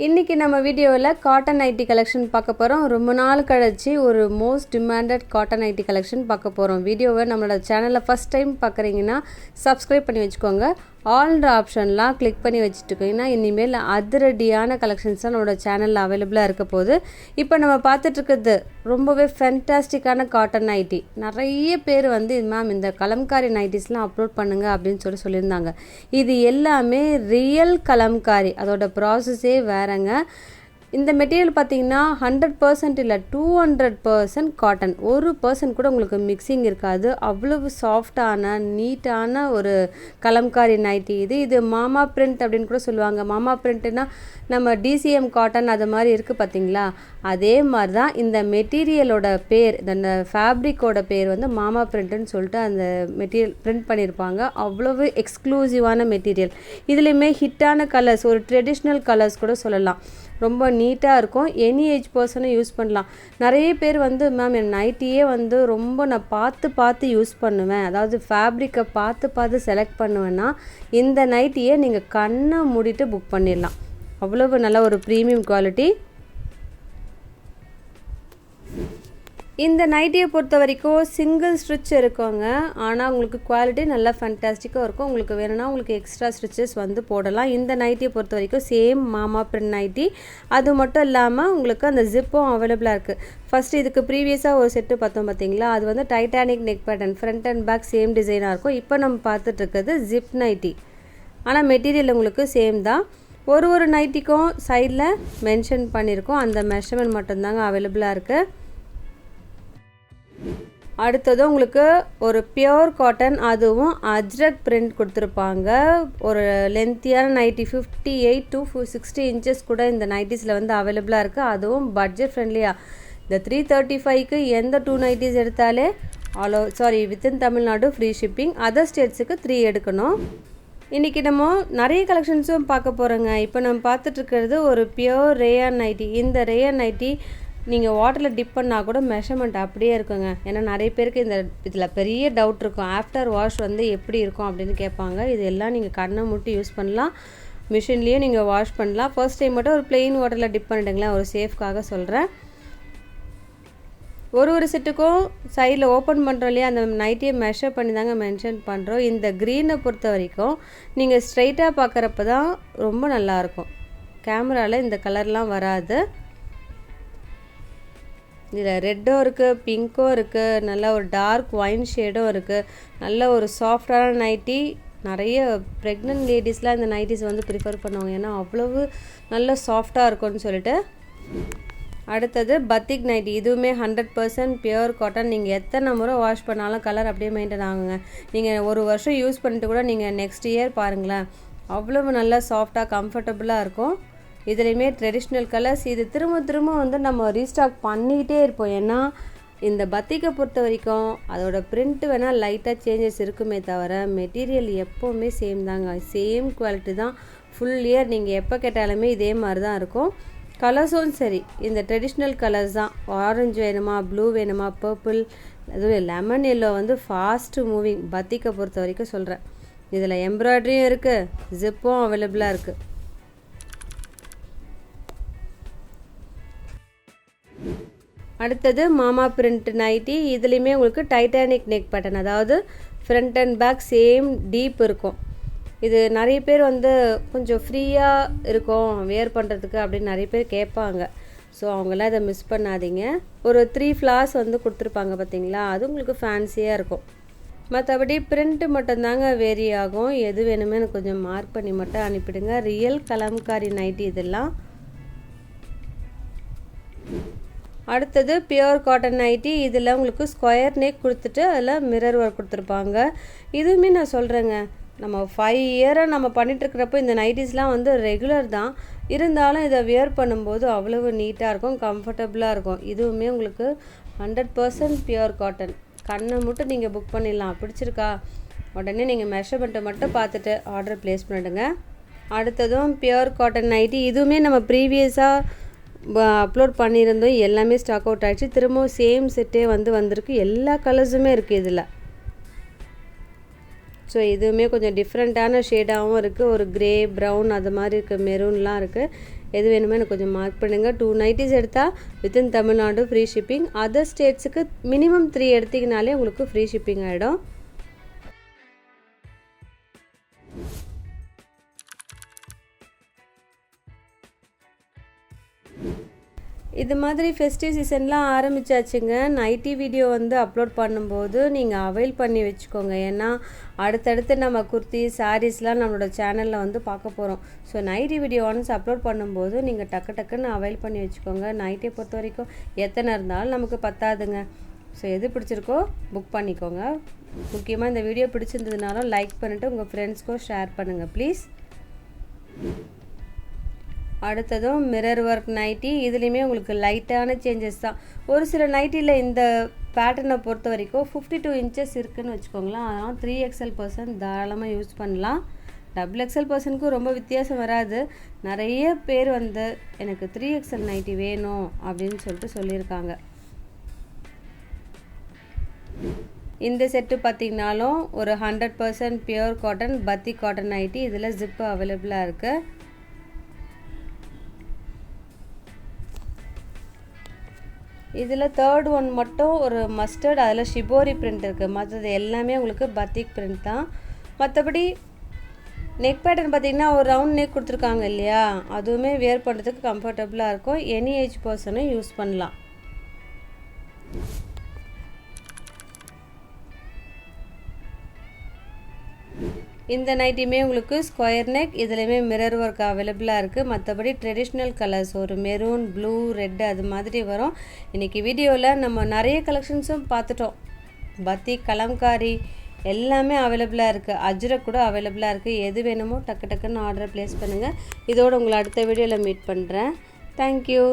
இன்றைக்கி நம்ம வீடியோவில் காட்டன் நைட்டி கலெக்ஷன் பார்க்க போகிறோம். ரொம்ப நாள் கழிச்சு ஒரு most demanded cotton nightie collection பார்க்க போகிறோம். வீடியோவை நம்மளோட சேனலில் ஃபஸ்ட் டைம் பார்க்குறீங்கன்னா சப்ஸ்கிரைப் பண்ணி வச்சுக்கோங்க. ஆல்ன்ற ஆப்ஷன்லாம் கிளிக் பண்ணி வச்சுட்டுருக்கீங்கன்னா இனிமேல் அதிரடியான கலெக்ஷன்ஸ்லாம் நம்மளோட சேனலில் அவைலபிளாக இருக்க போது. இப்போ நம்ம பார்த்துட்ருக்கிறது ரொம்பவே ஃபென்டாஸ்டிக்கான காட்டன் நைட்டி. நிறைய பேர் வந்து மேம் இந்த கலம்காரி நைட்டிஸ்லாம் அப்லோட் பண்ணுங்கள் அப்படின்னு சொல்லியிருந்தாங்க. இது எல்லாமே ரியல் கலம்காரி, அதோட ப்ராசஸே வேறங்க. இந்த மெட்டீரியல் பார்த்திங்கன்னா 100% இல்லை 200% காட்டன். 1% கூட உங்களுக்கு மிக்சிங் இருக்காது. அவ்வளவு சாஃப்டான நீட்டான ஒரு கலம்காரி நைட்டி இது மாமா பிரிண்ட் அப்படின்னு கூட சொல்லுவாங்க. மாமா பிரிண்ட்னா நம்ம DCM காட்டன் அது மாதிரி இருக்குது பார்த்திங்களா, அதே மாதிரி தான் இந்த மெட்டீரியலோட பேர், இந்த ஃபேப்ரிக்கோட பேர் வந்து மாமா பிரிண்ட்டுன்னு சொல்லிட்டு அந்த மெட்டீரியல் பிரிண்ட் பண்ணியிருப்பாங்க. அவ்வளவு எக்ஸ்க்ளூசிவான மெட்டீரியல். இதுலேயுமே ஹிட்டான கலர்ஸ், ஒரு ட்ரெடிஷ்னல் கலர்ஸ் கூட சொல்லலாம். ரொம்ப நீட்டாக இருக்கும். எனி ஏஜ் பர்சனும் யூஸ் பண்ணலாம். நிறைய பேர் வந்து மேம் என் நைட்டியே வந்து ரொம்ப நான் பார்த்து யூஸ் பண்ணுவேன், அதாவது ஃபேப்ரிக்கை பார்த்து செலக்ட் பண்ணுவேன்னா இந்த நைட்டியை நீங்கள் கண்ணை மூடிட்டு புக் பண்ணிடலாம். அவ்வளவு நல்ல ஒரு ப்ரீமியம் குவாலிட்டி. இந்த நைட்டியை பொறுத்த வரைக்கும் சிங்கிள் ஸ்டிச் இருக்குங்க. ஆனால் உங்களுக்கு குவாலிட்டி நல்லா ஃபேன்டாஸ்டிக்காக இருக்கும். உங்களுக்கு வேணும்னா உங்களுக்கு எக்ஸ்ட்ரா ஸ்டிச்சஸ் வந்து போடலாம். இந்த நைட்டியை பொறுத்த வரைக்கும் சேம் மாமா பிரிண்ட் நைட்டி. அது மட்டும் இல்லாமல் உங்களுக்கு அந்த ஜிப்பும் அவைலபிளாக இருக்குது. ஃபஸ்ட்டு இதுக்கு ப்ரீவியஸாக ஒரு செட்டு பார்த்தோம் பார்த்தீங்களா, அது வந்து Titanic neck pattern, front and back same டிசைனாக இருக்கும். இப்போ நம்ம பார்த்துட்ருக்கிறது ஜிப் நைட்டி. ஆனால் மெட்டீரியல் உங்களுக்கு சேம் தான். ஒரு நைட்டிக்கும் சைடில் மென்ஷன் பண்ணியிருக்கோம். அந்த மெஷர்மெண்ட் மட்டும்தாங்க அவைலபிளாக இருக்குது. அடுத்தது உங்களுக்கு ஒரு பியோர் காட்டன், அதுவும் அஜ்ரக் பிரிண்ட் கொடுத்துருப்பாங்க. ஒரு லென்த்தியான நைட்டி 58 to 60 இன்ச்சஸ் கூட இந்த நைட்டிஸில் வந்து அவைலபிளாக இருக்குது. அதுவும் பட்ஜெட் ஃப்ரெண்ட்லியாக. இந்த 335க்கு எந்த 2 நைட்டிஸ் எடுத்தாலே within Tamil Nadu free shipping. Other ஸ்டேட்ஸுக்கு 3 எடுக்கணும். இன்றைக்கி நம்ம நிறைய கலெக்ஷன்ஸும் பார்க்க போகிறோங்க. இப்போ நம்ம பார்த்துட்ருக்கிறது ஒரு பியோர் ரேயான் நைட்டி. இந்த ரேயான் நைட்டி நீங்கள் வாட்டரில் டிப் பண்ணால் கூட மெஷர்மெண்ட் அப்படியே இருக்குங்க. ஏன்னா நிறைய பேருக்கு இதில் பெரிய டவுட் இருக்கும், ஆஃப்டர் வாஷ் வந்து எப்படி இருக்கும் அப்படின்னு கேட்பாங்க. இது எல்லாம் நீங்கள் கண்ணை மூட்டி யூஸ் பண்ணலாம். மிஷின்லேயும் நீங்கள் வாஷ் பண்ணலாம். ஃபர்ஸ்ட் டைம் மட்டும் ஒரு பிளெயின் வாட்டரில் டிப் பண்ணிட்டுங்களேன், ஒரு சேஃப்காக சொல்கிறேன். ஒரு செட்டுக்கும் சைடில் ஓப்பன் பண்ணுறோம் இல்லையா, அந்த நைட்டியை மெஷர் பண்ணி தாங்க மென்ஷன் பண்ணுறோம். இந்த க்ரீனை பொறுத்த வரைக்கும் நீங்கள் ஸ்ட்ரைட்டாக பார்க்குறப்ப தான் ரொம்ப நல்லாயிருக்கும். கேமராவில் இந்த கலர்லாம் வராது. இதில் ரெட்டும் இருக்குது, பிங்க்கும் இருக்குது, நல்ல ஒரு டார்க் ஒயின் ஷேடும் இருக்குது. நல்ல ஒரு சாஃப்டான நைட்டி. நிறைய ப்ரெக்னென்ட் லேடிஸ்லாம் இந்த நைட்டிஸ் வந்து ப்ரிஃபர் பண்ணுவாங்க, ஏன்னா அவ்வளவு நல்ல சாஃப்டாக இருக்கும்னு சொல்லிட்டு. அடுத்தது பத்திக் நைட்டி. இதுவுமே 100% பியூர் காட்டன். நீங்கள் எத்தனை முறை வாஷ் பண்ணாலும் கலர் அப்படியே மெயின்டைன் ஆகுங்க. நீங்கள் ஒரு வருஷம் யூஸ் பண்ணிட்டு கூட நீங்கள் நெக்ஸ்ட் இயர் பாருங்களேன், அவ்வளவு நல்லா சாஃப்டாக கம்ஃபர்டபுளாக இருக்கும். இதுலேயுமே ட்ரெடிஷ்னல் கலர்ஸ். இது திரும்ப வந்து நம்ம ரீஸ்டாக் பண்ணிக்கிட்டே இருப்போம். ஏன்னா இந்த பத்திக்கை பொறுத்த வரைக்கும் அதோட பிரிண்ட் வேணால் லைட்டாக சேஞ்சஸ் இருக்குமே தவிர மெட்டீரியல் எப்போவுமே சேம் தாங்க. சேம் குவாலிட்டி தான். ஃபுல் இயர் நீங்கள் எப்போ கேட்டாலுமே இதே மாதிரி தான் இருக்கும். கலர்ஸும் சரி, இந்த ட்ரெடிஷ்னல் கலர்ஸ் தான். ஆரஞ்சு வேணுமா, ப்ளூ வேணுமா, பர்பிள், அதுவும் லெமன் எல்லோ வந்து ஃபாஸ்ட்டு மூவிங் பத்திக்கை பொறுத்த வரைக்கும் சொல்கிறேன். இதில் எம்ப்ராய்டரியும் இருக்குது, ஜிப்பும் அவைலபிளாக இருக்குது. அடுத்தது மாமா பிரிண்ட் நைட்டி. இதுலேயுமே உங்களுக்கு டைட்டானிக் நெக் பேட்டர்ன், அதாவது front and back same deep இருக்கும். இது நிறைய பேர் வந்து கொஞ்சம் ஃப்ரீயாக இருக்கும் வேர் பண்ணுறதுக்கு அப்படின்னு நிறைய பேர் கேட்பாங்க. ஸோ அவங்களாம் இதை மிஸ் பண்ணாதீங்க. ஒரு 3 ஃப்ளார்ஸ் வந்து கொடுத்துருப்பாங்க பார்த்தீங்களா, அது உங்களுக்கு ஃபேன்சியாக இருக்கும். மற்றபடி பிரிண்ட்டு மட்டும்தாங்க வேரி ஆகும். எது வேணுமே எனக்கு கொஞ்சம் மார்க் பண்ணி மட்டும் அனுப்பிடுங்க. ரியல் கலம்காரி நைட்டி இதெல்லாம். அடுத்தது பியோர் காட்டன் நைட்டி. இதில் உங்களுக்கு ஸ்கொயர் நெக் கொடுத்துட்டு அதில் மிரர் ஒர்க் கொடுத்துருப்பாங்க. இதுவுமே நான் சொல்கிறேங்க, நம்ம 5 இயராக நம்ம பண்ணிகிட்ருக்கிறப்போ இந்த நைட்டிஸ்லாம் வந்து ரெகுலர் தான். இருந்தாலும் இதை வியர் பண்ணும்போது அவ்வளவு நீட்டாக இருக்கும், கம்ஃபர்டபுளாக இருக்கும். இதுவுமே உங்களுக்கு 100% பியோர் காட்டன். கண்ணை மட்டும் நீங்கள் புக் பண்ணிடலாம். பிடிச்சிருக்கா உடனே நீங்கள் மெஷர்மெண்ட்டை மட்டும் பார்த்துட்டு ஆர்டர் ப்ளேஸ் பண்ணிவிடுங்க. அடுத்ததும் பியோர் காட்டன் நைட்டி. இதுவுமே நம்ம ப்ரீவியஸாக அப்லோட் பண்ணியிருந்தோம். எல்லாமே ஸ்டாக் அவுட் ஆகிடுச்சு. திரும்பவும் சேம் செட்டே வந்திருக்கு. எல்லா கலர்ஸுமே இருக்குது இதில். ஸோ இதுவுமே கொஞ்சம் டிஃப்ரெண்ட்டான ஷேடாகவும் இருக்குது. ஒரு கிரே, ப்ரௌன் அது மாதிரி இருக்குது, மெரூன்லாம் இருக்குது. எது வேணுமோ எனக்கு கொஞ்சம் மார்க் பண்ணுங்கள். 2 நைட்டிஸ் எடுத்தால் within Tamil Nadu free shipping. Other ஸ்டேட்ஸுக்கு மினிமம் 3 எடுத்திங்கனாலே உங்களுக்கு ஃப்ரீ ஷிப்பிங் ஆகிடும். இது மாதிரி ஃபெஸ்டிவ் சீசன்லாம் ஆரம்பிச்சாச்சுங்க. நைட்டி வீடியோ வந்து அப்லோட் பண்ணும்போது நீங்கள் அவைல் பண்ணி வச்சுக்கோங்க. ஏன்னா அடுத்தடுத்து நம்ம குர்த்தி சாரீஸ்லாம் நம்மளோட சேனலில் வந்து பார்க்க போகிறோம். So nightie video once upload பண்ணும்போது நீங்கள் டக்குன்னு அவைல் பண்ணி வச்சுக்கோங்க. நைட்டியை பொறுத்த வரைக்கும் எத்தனை இருந்தாலும் நமக்கு பத்தாதுங்க. ஸோ எது பிடிச்சிருக்கோ புக் பண்ணிக்கோங்க. முக்கியமாக இந்த வீடியோ பிடிச்சிருந்ததுனாலும் லைக் பண்ணிவிட்டு உங்கள் ஃப்ரெண்ட்ஸ்க்கும் ஷேர் பண்ணுங்கள் ப்ளீஸ். அடுத்ததும் மிரர் ஒர்க் நைட்டி. இதுலேயுமே உங்களுக்கு லைட்டான சேஞ்சஸ் தான். ஒரு சில நைட்டியில் இந்த பேட்டர்னை பொறுத்த வரைக்கும் 52 இன்ச்சஸ் இருக்குதுன்னு வச்சுக்கோங்களேன். அதனால் 3XL பர்சன் தாராளமாக யூஸ் பண்ணலாம். XXL பர்சனுக்கும் ரொம்ப வித்தியாசம் வராது. நிறைய பேர் வந்து எனக்கு 3XL நைட்டி வேணும் அப்படின்னு சொல்லிட்டு சொல்லியிருக்காங்க. இந்த செட்டு பார்த்திங்கனாலும் ஒரு 100% பியூர் காட்டன் பத்திக் காட்டன் நைட்டி. இதில் ஜிப்பு அவைலபிளாக இருக்குது. இதில் தேர்ட் ஒன் மட்டும் ஒரு மஸ்டர்ட், அதில் ஷிபோரி பிரிண்ட் இருக்குது. மற்றது எல்லாமே உங்களுக்கு பத்திக் பிரிண்ட் தான். மற்றபடி நெக் பேட்டர்ன் பார்த்திங்கன்னா ஒரு ரவுண்ட் நெக் கொடுத்துருக்காங்க இல்லையா, அதுவுமே வேர் பண்ணுறதுக்கு கம்ஃபர்டபுளாக இருக்கும். எனி ஏஜ் பர்சனும் யூஸ் பண்ணலாம். இந்த நைட்டியுமே உங்களுக்கு ஸ்கொயர் நெக். இதுலேயுமே மிரர் ஒர்க் அவைலபிளாக இருக்குது. மற்றபடி ட்ரெடிஷ்னல் கலர்ஸ் ஒரு மெரூன், ப்ளூ, ரெட்டு அது மாதிரி வரும். இன்றைக்கி வீடியோவில் நம்ம நிறைய கலெக்ஷன்ஸும் பார்த்துட்டோம். பத்திக், கலம்காரி எல்லாமே அவைலபிளாக இருக்குது. அஜ்ரக் கூட அவைலபிளாக இருக்குது. எது வேணுமோ டக்குன்னு ஆர்டர் ப்ளேஸ் பண்ணுங்கள். இதோடு உங்களை அடுத்த வீடியோவில் மீட் பண்ணுறேன். தேங்க்யூ.